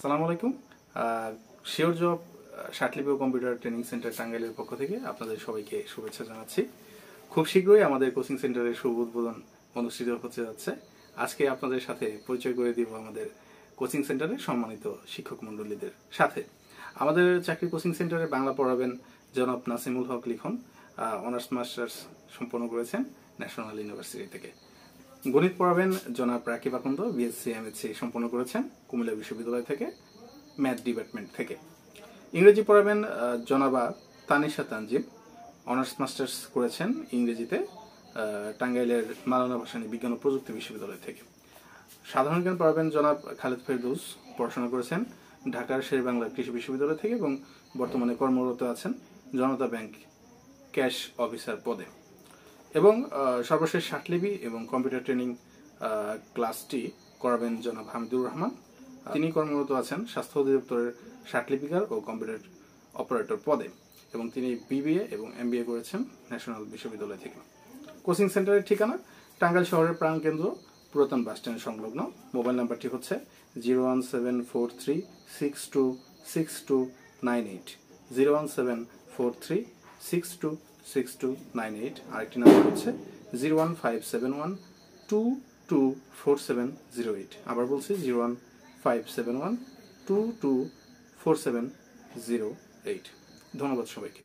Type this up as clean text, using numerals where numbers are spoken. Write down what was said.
আসসালামু আলাইকুম। Sure job শার্টলিপি ও computer training centre টাঙ্গাইলের পক্ষ থেকে আপনাদের সবাইকে শুভেচ্ছা জানাচ্ছি। খুব শীঘ্রই আমাদের কোচিং সেন্টারের শুভ উদ্বোধন অনুষ্ঠিত হতে যাচ্ছে। আজকে আপনাদের সাথে পরিচয় করে দিব আমাদের কোচিং সেন্টারের সম্মানিত শিক্ষক মণ্ডলীদের সাথে। আমাদের চাকরি কোচিং সেন্টারে বাংলা পড়াবেন জনাব নাসিমুল হক লিখন, অনার্স মাস্টার্স সম্পন্ন করেছেন ন্যাশনাল ইউনিভার্সিটি থেকে। গণিত পড়াবেন জনাব রাকিব আকন্দ, বিএসসি এমএসসি সম্পন্ন করেছেন কুমিল্লা বিশ্ববিদ্যালয় থেকে, ম্যাথ ডিপার্টমেন্ট থেকে। ইংরেজি পড়াবেন জনাবা তানিশা তানজিম, অনার্স মাস্টার্স করেছেন ইংরেজিতে টাঙ্গাইলের মাওলানা ভাসানী বিজ্ঞান ও প্রযুক্তি বিশ্ববিদ্যালয় থেকে। সাধারণ জ্ঞান পড়াবেন জনাব খালেদ ফেরদৌস, পড়াশোনা করেছেন ঢাকার শেরেবাংলা কৃষি বিশ্ববিদ্যালয় থেকে এবং বর্তমানে কর্মরত আছেন জনতা ব্যাংক ক্যাশ অফিসার পদে। এবং সর্বশেষ শার্টলিপি এবং কম্পিউটার ট্রেনিং ক্লাসটি করাবেন জনাব হামিদুর রহমান। তিনি কর্মরত আছেন স্বাস্থ্য অধিদপ্তরের শার্টলিপিকার ও কম্পিউটার অপারেটর পদে এবং তিনি বিবিএ এবং এমবিএ করেছেন ন্যাশনাল বিশ্ববিদ্যালয় থেকে। কোচিং সেন্টারের ঠিকানা টাঙ্গাইল শহরের প্রাণকেন্দ্র পুরাতন বাসস্ট্যান্ড সংলগ্ন। মোবাইল নাম্বারটি হচ্ছে 01743626298, 01743626298। আরেকটি নাম্বার হচ্ছে 01571224708। আবার বলছি 01571224708। ধন্যবাদ সবাইকে।